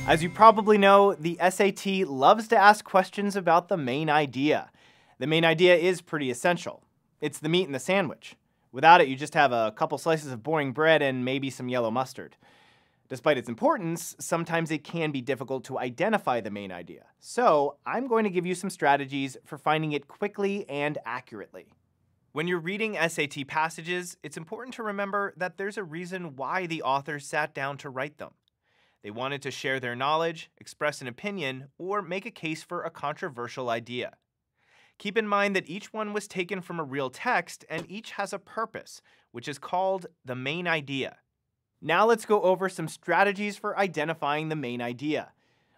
As you probably know, the SAT loves to ask questions about the main idea. The main idea is pretty essential. It's the meat in the sandwich. Without it, you just have a couple slices of boring bread and maybe some yellow mustard. Despite its importance, sometimes it can be difficult to identify the main idea. So, I'm going to give you some strategies for finding it quickly and accurately. When you're reading SAT passages, it's important to remember that there's a reason why the authors sat down to write them. They wanted to share their knowledge, express an opinion, or make a case for a controversial idea. Keep in mind that each one was taken from a real text and each has a purpose, which is called the main idea. Now let's go over some strategies for identifying the main idea.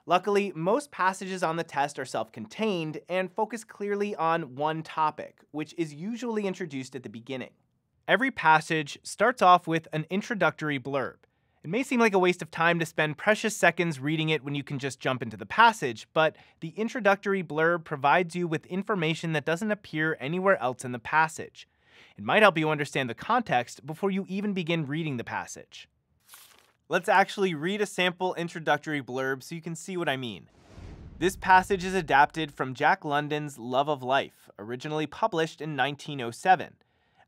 Luckily, most passages on the test are self-contained and focus clearly on one topic, which is usually introduced at the beginning. Every passage starts off with an introductory blurb. It may seem like a waste of time to spend precious seconds reading it when you can just jump into the passage, but the introductory blurb provides you with information that doesn't appear anywhere else in the passage. It might help you understand the context before you even begin reading the passage. Let's actually read a sample introductory blurb so you can see what I mean. This passage is adapted from Jack London's Love of Life, originally published in 1907.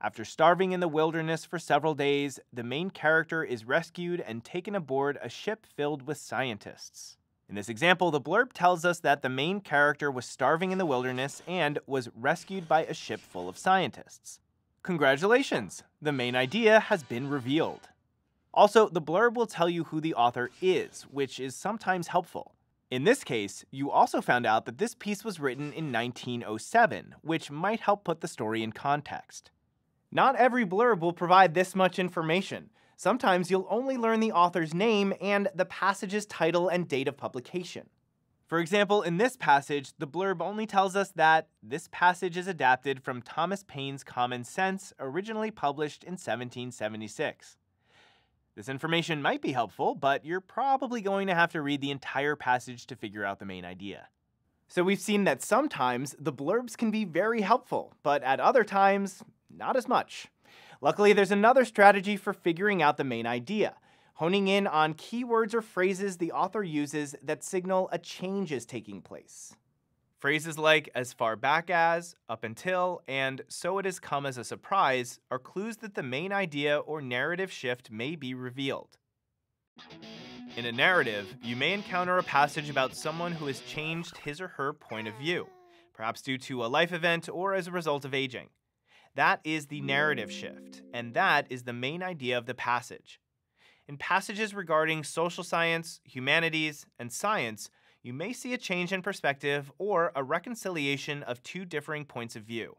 After starving in the wilderness for several days, the main character is rescued and taken aboard a ship filled with scientists. In this example, the blurb tells us that the main character was starving in the wilderness and was rescued by a ship full of scientists. Congratulations! The main idea has been revealed. Also, the blurb will tell you who the author is, which is sometimes helpful. In this case, you also found out that this piece was written in 1907, which might help put the story in context. Not every blurb will provide this much information. Sometimes you'll only learn the author's name and the passage's title and date of publication. For example, in this passage, the blurb only tells us that this passage is adapted from Thomas Paine's Common Sense, originally published in 1776. This information might be helpful, but you're probably going to have to read the entire passage to figure out the main idea. So we've seen that sometimes the blurbs can be very helpful, but at other times, not as much. Luckily, there's another strategy for figuring out the main idea, honing in on keywords or phrases the author uses that signal a change is taking place. Phrases like as far back as, up until, and so it has come as a surprise are clues that the main idea or narrative shift may be revealed. In a narrative, you may encounter a passage about someone who has changed his or her point of view, perhaps due to a life event or as a result of aging. That is the narrative shift, and that is the main idea of the passage. In passages regarding social science, humanities, and science, you may see a change in perspective or a reconciliation of two differing points of view.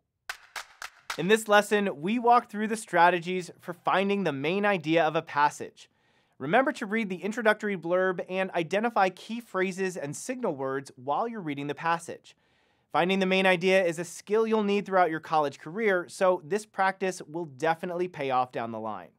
In this lesson, we walk through the strategies for finding the main idea of a passage. Remember to read the introductory blurb and identify key phrases and signal words while you're reading the passage. Finding the main idea is a skill you'll need throughout your college career, so this practice will definitely pay off down the line.